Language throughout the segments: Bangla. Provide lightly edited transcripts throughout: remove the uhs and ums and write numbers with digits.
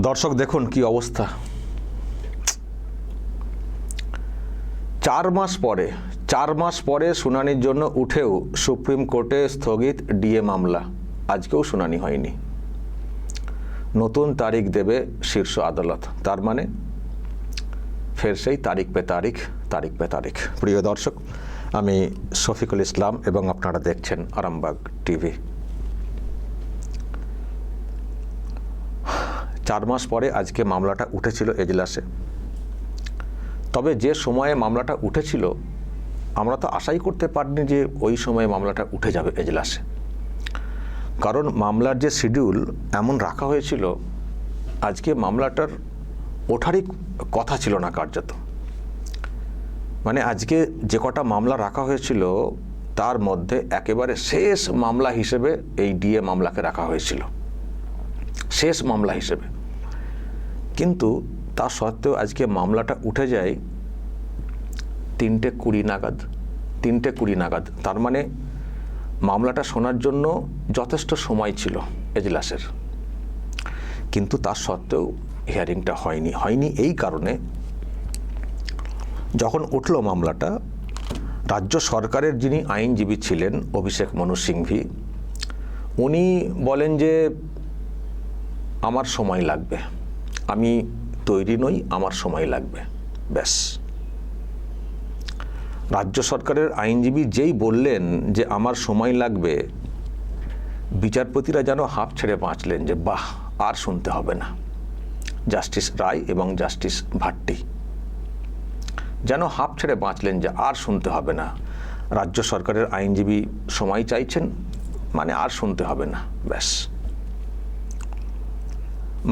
দর্শক দেখুন কি অবস্থা। 4 মাস পরে শুনানির জন্য উঠেও সুপ্রিম কোর্টে স্থগিত ডিএ মামলা। আজকেও শুনানি হয়নি। নতুন তারিখ দেবে শীর্ষ আদালত। তার মানে ফের সেই তারিখ পে তারিখ। প্রিয় দর্শক, আমি শফিকুল ইসলাম এবং আপনারা দেখছেন আরামবাগ টিভি। 4 মাস পরে আজকে মামলাটা উঠেছিল এজলাসে। তবে যে সময়ে মামলাটা উঠেছিল আমরা তো আশাই করতে পারিনি যে ওই সময়ে মামলাটা উঠে যাবে এজলাসে। কারণ মামলার যে শিডিউল এমন রাখা হয়েছিল, আজকে মামলাটার ওঠারই কথা ছিল না কার্যত। মানে আজকে যে কটা মামলা রাখা হয়েছিল তার মধ্যে একেবারে শেষ মামলা হিসেবে এই ডিএ মামলাকে রাখা হয়েছিল, শেষ মামলা হিসেবে। কিন্তু তা সত্ত্বেও আজকে মামলাটা উঠে যায় 3:20 নাগাদ। তার মানে মামলাটা শোনার জন্য যথেষ্ট সময় ছিল এজলাসের। কিন্তু তা সত্ত্বেও হিয়ারিংটা হয়নি এই কারণে, যখন উঠল মামলাটা, রাজ্য সরকারের যিনি আইনজীবী ছিলেন অভিষেক মনু সিংভি, উনি বলেন যে আমার সময় লাগবে, আমি তৈরি নই, আমার সময় লাগবে, ব্যাস। রাজ্য সরকারের আইনজীবী যেই বললেন যে আমার সময় লাগবে, বিচারপতিরা যেন হাঁপ ছেড়ে বাঁচলেন যে বাহ, আর শুনতে হবে না। জাস্টিস রায় এবং জাস্টিস ভাট্টি যেন হাঁপ ছেড়ে বাঁচলেন যে আর শুনতে হবে না। রাজ্য সরকারের আইনজীবী সময় চাইছেন, মানে আর শুনতে হবে না, ব্যাস।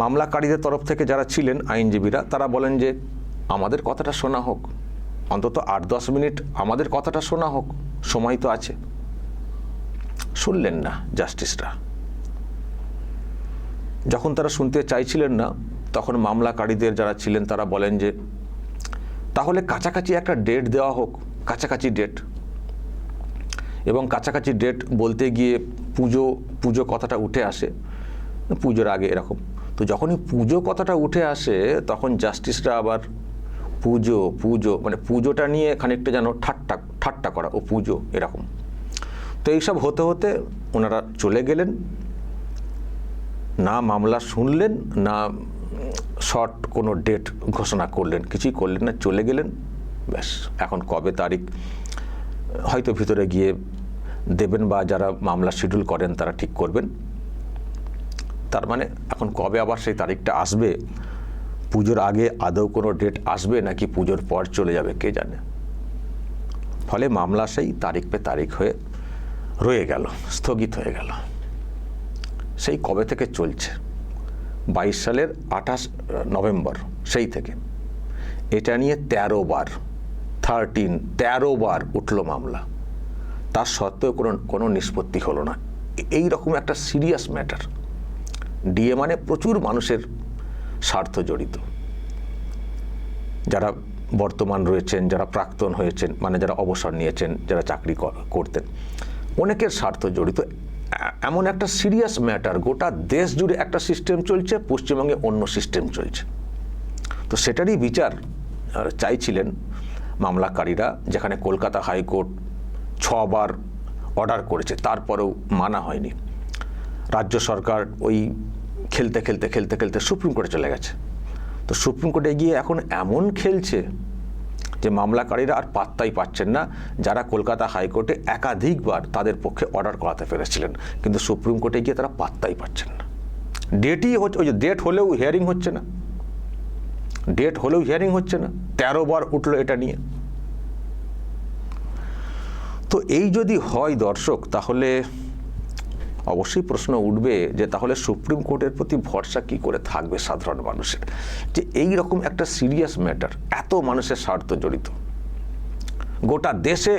মামলাকারীদের তরফ থেকে যারা ছিলেন আইনজীবীরা, তারা বলেন যে আমাদের কথাটা শোনা হোক, অন্তত 8-10 মিনিট আমাদের কথাটা শোনা হোক, সময় তো আছে। শুনলেন না জাস্টিসরা। যখন তারা শুনতে চাইছিলেন না, তখন মামলাকারীদের যারা ছিলেন তারা বলেন যে তাহলে কাছাকাছি একটা ডেট দেওয়া হোক, কাছাকাছি ডেট। এবং কাছাকাছি ডেট বলতে গিয়ে পুজো কথাটা উঠে আসে, পুজোর আগে এরকম। তো যখনই পুজো কথাটা উঠে আসে তখন জাস্টিসরা আবার পুজো মানে পুজোটা নিয়ে খানিকটা যেন ঠাট্টা করা, ও পুজো এরকম। তো এইসব হতে হতে ওনারা চলে গেলেন, না মামলা শুনলেন, না শর্ট কোনো ডেট ঘোষণা করলেন, কিছুই করলেন না, চলে গেলেন, ব্যাস। এখন কবে তারিখ হয়তো ভিতরে গিয়ে দেবেন, বা যারা মামলা শিডিউল করেন তারা ঠিক করবেন। তার মানে এখন কবে আবার সেই তারিখটা আসবে, পুজোর আগে আদৌ কোনো ডেট আসবে নাকি পুজোর পর চলে যাবে, কে জানে। ফলে মামলা সেই তারিখ পে তারিখ হয়ে রয়ে গেল, স্থগিত হয়ে গেল। সেই কবে থেকে চলছে, 22 সালের 28 নভেম্বর, সেই থেকে এটা নিয়ে 13 বার উঠল মামলা। তার সত্ত্বেও কোনো নিষ্পত্তি হলো না। এই রকম একটা সিরিয়াস ম্যাটার। ডিএ মানে প্রচুর মানুষের স্বার্থ জড়িত, যারা বর্তমান রয়েছেন, যারা প্রাক্তন হয়েছেন, মানে যারা অবসর নিয়েছেন, যারা চাকরি করতেন, অনেকের স্বার্থ জড়িত। এমন একটা সিরিয়াস ম্যাটার, গোটা দেশ জুড়ে একটা সিস্টেম চলছে, পশ্চিমবঙ্গে অন্য সিস্টেম চলছে। তো সেটারই বিচার চাইছিলেন মামলাকারীরা, যেখানে কলকাতা হাইকোর্ট 6 বার অর্ডার করেছে, তারপরেও মানা হয়নি। রাজ্য সরকার ওই খেলতে সুপ্রিম কোর্টে চলে গেছে। তো সুপ্রিম কোর্টে গিয়ে এখন এমন খেলছে যে মামলাকারীরা আর পাত্তাই পাচ্ছেন না, যারা কলকাতা হাইকোর্টে একাধিকবার তাদের পক্ষে অর্ডার করাতে পেরেছিলেন, কিন্তু সুপ্রিম কোর্টে গিয়ে তারা পাত্তাই পাচ্ছেন না। ডেটই হচ্ছে, ওই যে ডেট হলেও হিয়ারিং হচ্ছে না, 13 বার উঠলো এটা নিয়ে। তো এই যদি হয় দর্শক, তাহলে অবশ্যই প্রশ্ন উঠবে যে তাহলে সুপ্রিম কোর্টের প্রতি ভরসা কি করে থাকবে সাধারণ মানুষের, যে এই রকম একটা সিরিয়াস ম্যাটার, এত মানুষের স্বার্থ জড়িত। গোটা দেশে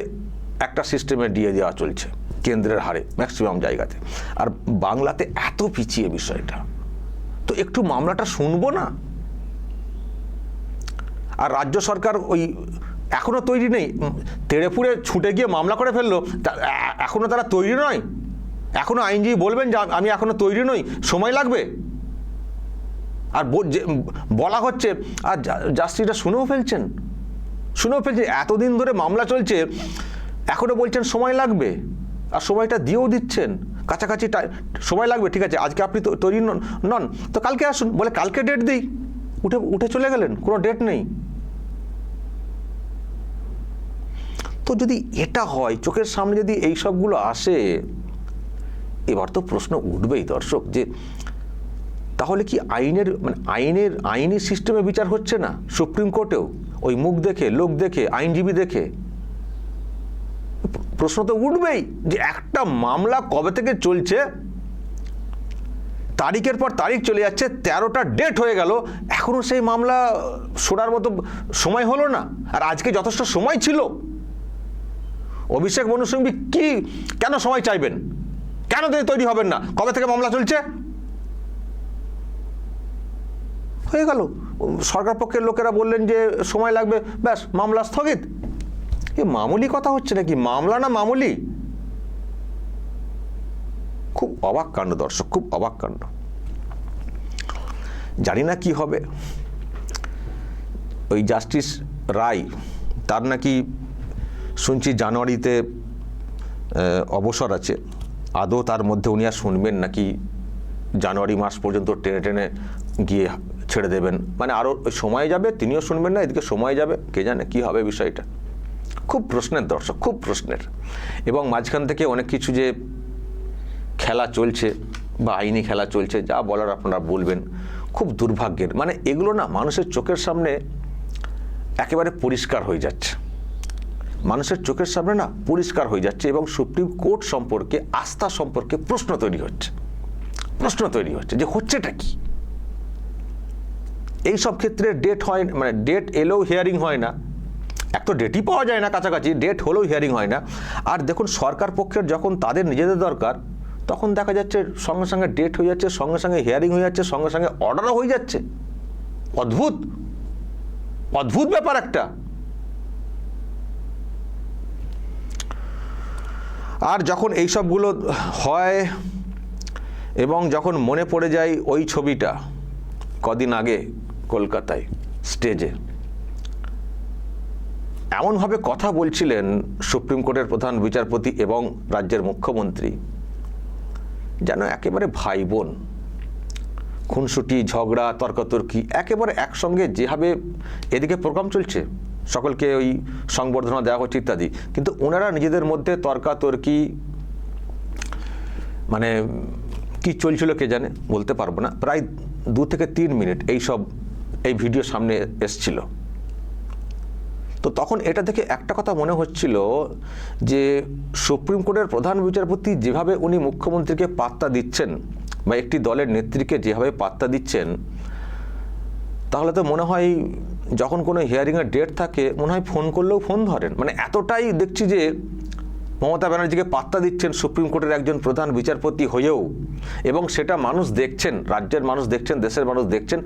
একটা সিস্টেমে দিয়ে দেওয়া চলছে কেন্দ্রের হারে ম্যাক্সিমাম জায়গাতে, আর বাংলাতে এত পিছিয়ে বিষয়টা। তো একটু মামলাটা শুনবো না? আর রাজ্য সরকার ওই এখনো তৈরি নেই, তেড়েফুড়ে ছুটে গিয়ে মামলা করে ফেললো, এখনো তারা তৈরি নয়। এখনো আইনজীবী বলবেন যে আমি এখনো তৈরি নই, সময় লাগবে। আর বলা হচ্ছে, আর জাস্টিসটা শুনেও ফেলছেন। এতদিন ধরে মামলা চলছে, এখনো বলছেন সময় লাগবে, আর সময়টা দিয়েও দিচ্ছেন, কাছাকাছি সময় লাগবে, ঠিক আছে আজকে আপনি তৈরি নন তো কালকে আসুন, বলে কালকে ডেট দিই, উঠে চলে গেলেন, কোনো ডেট নেই। তো যদি এটা হয়, চোখের সামনে যদি এই সবগুলো আসে, এবার তো প্রশ্ন উঠবেই দর্শক, যে তাহলে কি আইনি সিস্টেমে বিচার হচ্ছে না? সুপ্রিম কোর্টেও ওই মুখ দেখে, লোক দেখে, আইনজীবী দেখে প্রশ্ন তো উঠবেই যে একটা মামলা কবে থেকে চলছে, তারিখের পর তারিখ চলে যাচ্ছে, 13টা ডেট হয়ে গেল, এখনো সেই মামলা শোনার মতো সময় হলো না। আর আজকে যথেষ্ট সময় ছিল, অভিষেক মনু সিংভি কেন সময় চাইবেন? কেন তিনি তৈরি হবেন না? কবে থেকে মামলা চলছে? হয়ে গেল, সরকার পক্ষের লোকেরা বললেন যে সময় লাগবে, ব্যাস মামলা স্থগিত। এ মামুলি কথা হচ্ছে নাকি? মামলা না মামুলি? খুব অবাক কাণ্ড দর্শক, খুব অবাক কাণ্ড। জানি না কি হবে। ওই জাস্টিস রায়, তার নাকি শুনছি জানুয়ারিতে অবসর আছে। আদৌ তার মধ্যে উনি আর শুনবেন নাকি জানুয়ারি মাস পর্যন্ত টেনে টেনে গিয়ে ছেড়ে দেবেন, মানে আরও সময় যাবে, তিনিও শুনবেন না, এদিকে সময় যাবে, কে জানে কি হবে বিষয়টা। খুব প্রশ্নের দর্শক, খুব প্রশ্নের। এবং মাঝখান থেকে অনেক কিছু যে খেলা চলছে বা আইনি খেলা চলছে, যা বলার আপনারা বলবেন, খুব দুর্ভাগ্যের। মানে এগুলো না মানুষের চোখের সামনে একেবারে পরিষ্কার হয়ে যাচ্ছে, মানুষের চোখের সামনে না পরিষ্কার হয়ে যাচ্ছে, এবং সুপ্রিম কোর্ট সম্পর্কে, আস্থা সম্পর্কে প্রশ্ন তৈরি হচ্ছে যে হচ্ছেটা কি। এই সব ক্ষেত্রে ডেট হয়, মানে ডেট এলেও হিয়ারিং হয় না, এক তো ডেটই পাওয়া যায় না, কাছাকাছি ডেট হলেও হিয়ারিং হয় না। আর দেখুন সরকার পক্ষের যখন তাদের নিজেদের দরকার, তখন দেখা যাচ্ছে সঙ্গে সঙ্গে ডেট হয়ে যাচ্ছে, সঙ্গে সঙ্গে হিয়ারিং হয়ে যাচ্ছে, সঙ্গে সঙ্গে অর্ডারও হয়ে যাচ্ছে। অদ্ভুত ব্যাপার একটা। আর যখন এই সবগুলো হয় এবং যখন মনে পড়ে যায় ওই ছবিটা কদিন আগে কলকাতায় স্টেজে এমনভাবে কথা বলছিলেন সুপ্রিম কোর্টের প্রধান বিচারপতি এবং রাজ্যের মুখ্যমন্ত্রী, যেন একেবারে ভাই বোন, খুনসুটি, ঝগড়া, তর্কাতর্কি একেবারে একসঙ্গে, যেভাবে এদিকে প্রোগ্রাম চলছে, সকলকে ওই সংবর্ধনা দেওয়া হচ্ছে ইত্যাদি, কিন্তু ওনারা নিজেদের মধ্যে তর্কাতর্কি, মানে কি চলছিল কে জানে, বলতে পারবো না, প্রায় 2 থেকে 3 মিনিট এই ভিডিও সামনে এসছিল। তো তখন এটা থেকে একটা কথা মনে হচ্ছিল যে সুপ্রিম কোর্টের প্রধান বিচারপতি যেভাবে উনি মুখ্যমন্ত্রীকে পাত্তা দিচ্ছেন বা একটি দলের নেত্রীকে যেভাবে পাত্তা দিচ্ছেন, তাহলে তো মনে হয় যখন কোনো হিয়ারিংয়ের ডেট থাকে মনে হয় ফোন করলেও ফোন ধরেন। মানে এতটাই দেখছি যে মমতা ব্যানার্জিকে পাত্তা দিচ্ছেন সুপ্রিম কোর্টের একজন প্রধান বিচারপতি হয়েও, এবং সেটা মানুষ দেখছেন, রাজ্যের মানুষ দেখছেন, দেশের মানুষ দেখছেন।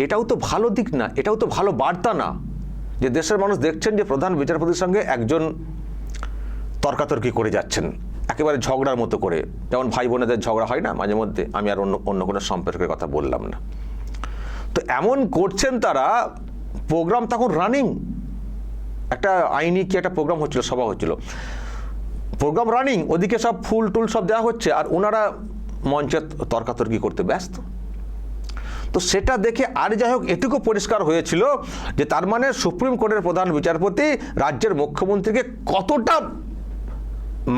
এটাও তো ভালো দিক না, এটাও তো ভালো বার্তা না যে দেশের মানুষ দেখছেন যে প্রধান বিচারপতির সঙ্গে একজন তর্কাতর্কি করে যাচ্ছেন, একেবারে ঝগড়ার মতো করে, যেমন ভাই বোনেদের ঝগড়া হয় না মাঝে মধ্যে, আমি আর অন্য কোনো সম্পর্কের কথা বললাম না। তো এমন করছেন তারা, প্রোগ্রাম তখন রানিং, একটা আইনি কি একটা প্রোগ্রাম হচ্ছিল, সভা হচ্ছিল, প্রোগ্রাম রানিং, ওদিকে সব ফুল টুল সব দেওয়া হচ্ছে, আর ওনারা মঞ্চে তর্কাতর্কি করতে ব্যস্ত। তো সেটা দেখে আর যাই হোক এটুকু পরিষ্কার হয়েছিল যে তার মানে সুপ্রিম কোর্টের প্রধান বিচারপতি রাজ্যের মুখ্যমন্ত্রীকে কতটা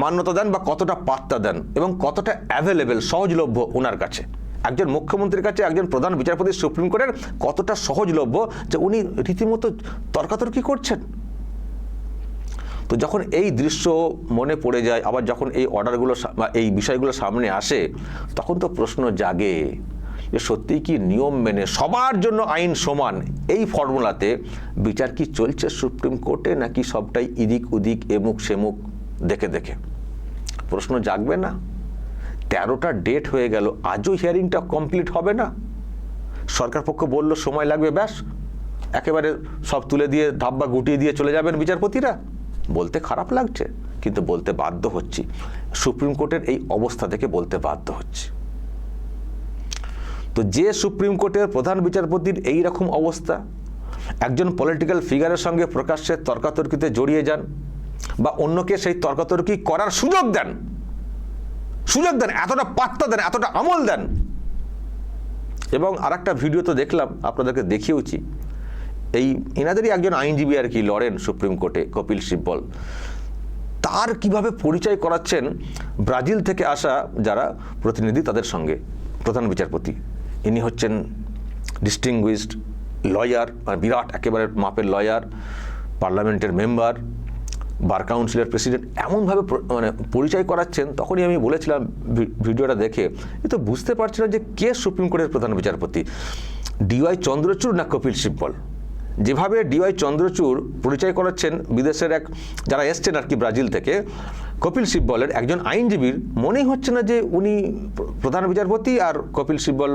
মান্যতা দেন বা কতটা পাত্তা দেন এবং কতটা অ্যাভেলেবেল, সহজলভ্য ওনার কাছে, একজন মুখ্যমন্ত্রীর কাছে একজন প্রধান বিচারপতি সুপ্রিম কোর্টের কতটা সহজলভ্য যে উনি রীতিমতো তর্কাতর্কি করছেন। তো যখন এই দৃশ্য মনে পড়ে যায়, আবার যখন এই অর্ডারগুলো বা এই বিষয়গুলো সামনে আসে, তখন তো প্রশ্ন জাগে যে সত্যিই কি নিয়ম মেনে সবার জন্য আইন সমান, এই ফর্মুলাতে বিচার কি চলছে সুপ্রিম কোর্টে, নাকি সবটাই ইদিক উদিক এমুক সেমুক দেখে দেখে? প্রশ্ন জাগবে না? 13টা ডেট হয়ে গেল, আজও হিয়ারিংটা কমপ্লিট হবে না। সরকার পক্ষ বলল সময় লাগবে, ব্যাস একেবারে সব তুলে দিয়ে ধাব্বা গুটিয়ে দিয়ে চলে যাবেন বিচারপতিরা। বলতে খারাপ লাগছে, কিন্তু বলতে বাধ্য হচ্ছি, সুপ্রিম কোর্টের এই অবস্থা থেকে বলতে বাধ্য হচ্ছে। তো যে সুপ্রিম কোর্টের প্রধান বিচারপতির এই রকম অবস্থা, একজন পলিটিক্যাল ফিগারের সঙ্গে প্রকাশ্যে তর্কাতর্কিতে জড়িয়ে যান বা অন্যকে সেই তর্কাতর্কি করার সুযোগ দেন, এতটা পাত্তা দেন, এতটা আমল দেন। এবং আর একটা ভিডিও তো দেখলাম, আপনাদেরকে দেখিয়েওছি, এই এনাদেরই একজন আইনজীবী আর কি লড়েন সুপ্রিম কোর্টে, কপিল সিব্বল, তার কিভাবে পরিচয় করাচ্ছেন ব্রাজিল থেকে আসা যারা প্রতিনিধি তাদের সঙ্গে। প্রধান বিচারপতি ইনি হচ্ছেন ডিস্টিংগুইশড লয়ার, বিরাট একেবারে মাপের লয়ার, পার্লামেন্টের মেম্বার, বার কাউন্সিলের প্রেসিডেন্ট, এমনভাবে মানে পরিচয় করাচ্ছেন। তখনই আমি বলেছিলাম ভিডিওটা দেখে, এ তো বুঝতে পারছি না যে কে সুপ্রিম কোর্টের প্রধান বিচারপতি, ডিওয়াই চন্দ্রচূড় না কপিল সিব্বল। যেভাবে ডিওয়াই চন্দ্রচূড় পরিচয় করাচ্ছেন বিদেশের এক যারা এসছেন আর কি ব্রাজিল থেকে, কপিল সিব্বলের একজন আইনজীবীর মনেই হচ্ছে না যে উনি প্রধান বিচারপতি আর কপিল সিব্বল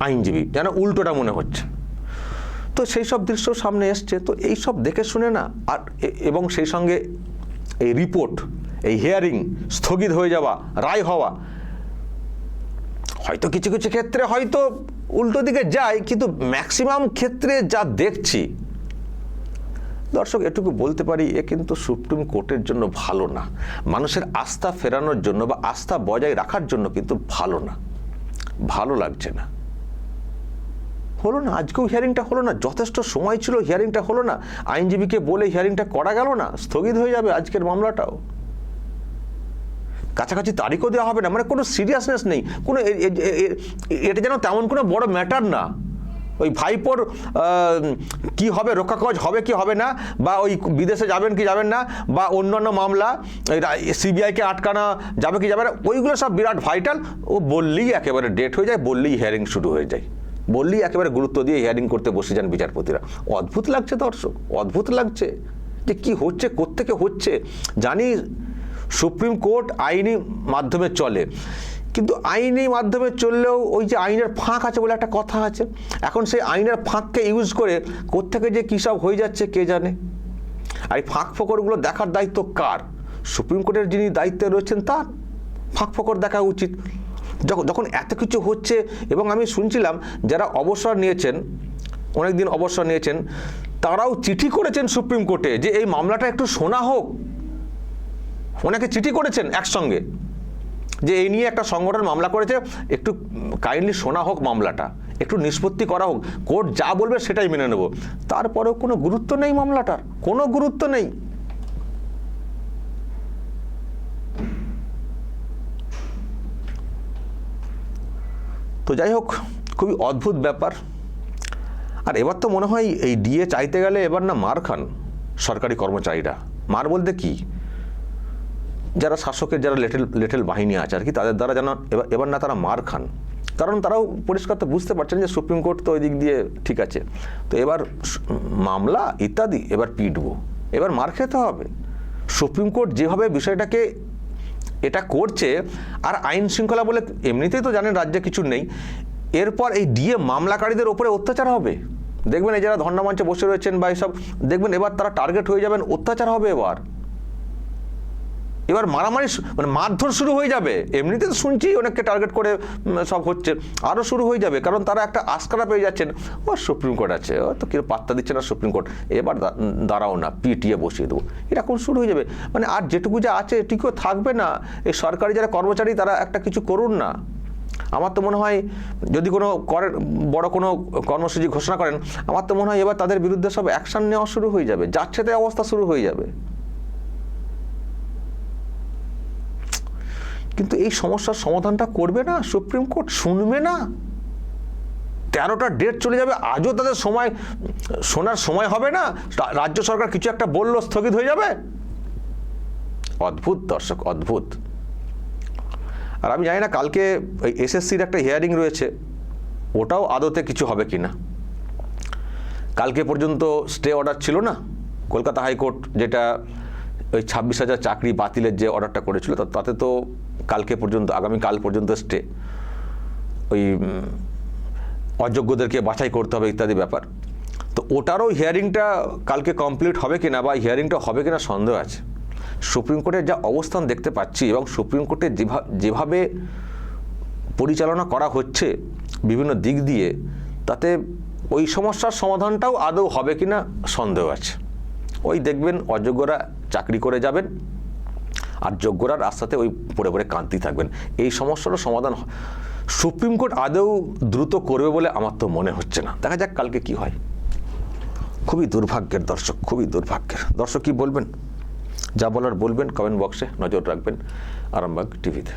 আইনজীবী, যেন উল্টোটা মনে হচ্ছে। তো সেই সব দৃশ্য সামনে এসছে। তো এই সব দেখে শুনে না, আর এবং সেই সঙ্গে এই রিপোর্ট, এই হিয়ারিং স্থগিত হয়ে যাওয়া, রায় হওয়া, হয়তো কিছু কিছু ক্ষেত্রে হয়তো উল্টো দিকে যায়, কিন্তু ম্যাক্সিমাম ক্ষেত্রে যা দেখছি, দর্শক এটুকু বলতে পারি, এ কিন্তু সুপ্রিম কোর্টের জন্য ভালো না, মানুষের আস্থা ফেরানোর জন্য বা আস্থা বজায় রাখার জন্য কিন্তু ভালো না, ভালো লাগছে না। হলো না, আজকেও হিয়ারিংটা হলো না, যথেষ্ট সময় ছিল, হিয়ারিংটা হলো না, আইনজীবীকে বলে হিয়ারিংটা করা গেল না, স্থগিত হয়ে যাবে আজকের মামলাটাও, কাছাকাছি তারিখও দেওয়া হবে না, মানে কোনো সিরিয়াসনেস নেই, কোনো এটা যেন তেমন কোনো বড় ম্যাটার না। ওই ভাইপোর কি হবে, রক্ষা কবচ হবে কি হবে না, বা ওই বিদেশে যাবেন কি যাবেন না, বা অন্যান্য মামলা সিবিআইকে আটকানো যাবে কি যাবে না, ওইগুলো সব বিরাট ভাইটাল। ও বললেই একেবারে ডেট হয়ে যায়, বললেই হিয়ারিং শুরু হয়ে যায়, বললেই একেবারে গুরুত্ব দিয়ে হিয়ারিং করতে বসে যান বিচারপতিরা। অদ্ভুত লাগছে দর্শক, অদ্ভুত লাগছে যে কি হচ্ছে, কোত্থেকে হচ্ছে। জানি সুপ্রিম কোর্ট আইনি মাধ্যমে চলে, কিন্তু আইনি মাধ্যমে চললেও ওই যে আইনের ফাঁক আছে বলে একটা কথা আছে, এখন সেই আইনের ফাঁককে ইউজ করে কোত্থেকে যে কী সব হয়ে যাচ্ছে কে জানে। আর এই ফাঁক ফোকরগুলো দেখার দায়িত্ব কার? সুপ্রিম কোর্টের যিনি দায়িত্বে রয়েছেন তার ফাঁক ফোকর দেখা উচিত। যখন এত কিছু হচ্ছে, এবং আমি শুনছিলাম যারা অবসর নিয়েছেন, অনেক দিন অবসর নিয়েছেন, তারাও চিঠি করেছেন সুপ্রিম কোর্টে যে এই মামলাটা একটু শোনা হোক। অনেকে চিঠি করেছেন একসঙ্গে যে এই নিয়ে একটা সংগঠন মামলা করেছে, একটু কাইন্ডলি শোনা হোক মামলাটা, একটু নিষ্পত্তি করা হোক, কোর্ট যা বলবে সেটাই মেনে নেব। তারপরেও কোনো গুরুত্ব নেই মামলাটার, কোনো গুরুত্ব নেই। তো যাই হোক, খুবই অদ্ভুত ব্যাপার। আর এবার তো মনে হয় এই ডিএ চাইতে গেলে এবার না মার খান সরকারি কর্মচারীরা। মার বলতে কি, যারা শাসকের যারা লেটেল বাহিনী আছে আর কি, তাদের দ্বারা যেন এবার না তারা মার খান। কারণ তারাও পরিষ্কার তো বুঝতে পারছেন যে সুপ্রিম কোর্ট তো ওই দিক দিয়ে ঠিক আছে, তো এবার মামলা ইত্যাদি এবার পিটবো, এবার মার খেতে হবে। সুপ্রিম কোর্ট যেভাবে বিষয়টাকে এটা করছে, আর আইন শৃঙ্খলা বলে এমনিতেই তো জানেন রাজ্যে কিছু নেই, এরপর এই ডিএ মামলাকারীদের ওপরে অত্যাচার হবে। দেখবেন এই যারা ধর্ণা মঞ্চে বসে রয়েছেন বা এইসব, দেখবেন এবার তারা টার্গেট হয়ে যাবেন, অত্যাচার হবে এবার মারামারি মানে মারধর শুরু হয়ে যাবে। এমনিতে তো শুনছি অনেককে টার্গেট করে সব হচ্ছে, আরও শুরু হয়ে যাবে, কারণ তারা একটা আস্কারা পেয়ে যাচ্ছেন, ও সুপ্রিম কোর্ট আছে, ও তো কেউ পাত্তা দিচ্ছে না সুপ্রিম কোর্ট, এবার দাঁড়াও না, পিটিয়ে বসিয়ে দেবো, এরকম শুরু হয়ে যাবে। মানে আর যেটুকু যা আছে এটুকুও থাকবে না। এই সরকারি যারা কর্মচারী তারা একটা কিছু করুন না। আমার তো মনে হয় যদি কোনো বড় কোনো কর্মসূচি ঘোষণা করেন, আমার তো মনে হয় এবার তাদের বিরুদ্ধে সব অ্যাকশন নেওয়া শুরু হয়ে যাবে, যাচ্ছে তাই অবস্থা শুরু হয়ে যাবে। কিন্তু এই সমস্যার সমাধানটা করবে না সুপ্রিম কোর্ট, শুনবে না। 13টা ডেট চলে যাবে, আজও তাদের সময় শোনার সময় হবে না। রাজ্য সরকার কিছু একটা বললো, স্থগিত হয়ে যাবে। অদ্ভুত দর্শক, অদ্ভুত। আর আমি জানি না কালকে ওই এসএসসির একটা হিয়ারিং রয়েছে, ওটাও আদতে কিছু হবে কিনা। কালকে পর্যন্ত স্টে অর্ডার ছিল না, কলকাতা হাইকোর্ট যেটা ওই 26,000 চাকরি বাতিলের যে অর্ডারটা করেছিল, তাতে তো কালকে পর্যন্ত, আগামীকাল পর্যন্ত স্টে, ওই অযোগ্যদেরকে বাছাই করতে হবে ইত্যাদি ব্যাপার। তো ওটারও হিয়ারিংটা কালকে কমপ্লিট হবে কিনা বা হিয়ারিংটা হবে কিনা সন্দেহ আছে। সুপ্রিম কোর্টের যা অবস্থান দেখতে পাচ্ছি এবং সুপ্রিম কোর্টের যেভাবে পরিচালনা করা হচ্ছে, বিভিন্ন দিক দিয়ে, তাতে ওই সমস্যার সমাধানটাও আদৌ হবে কিনা সন্দেহ আছে। ওই দেখবেন অযোগ্যরা চাকরি করে যাবেন, আর যোগ্যরা রাস্তাতে ওই পড়ে পড়ে কাঁদতেই থাকবেন। এই সমস্যারও সমাধান সুপ্রিম কোর্ট আদৌ দ্রুত করবে বলে আমার তো মনে হচ্ছে না। দেখা যাক কালকে কি হয়। খুবই দুর্ভাগ্যের দর্শক, খুবই দুর্ভাগ্যের। দর্শক কি বলবেন, যা বলার বলবেন কমেন্ট বক্সে, নজর রাখবেন আরামবাগ টিভিতে।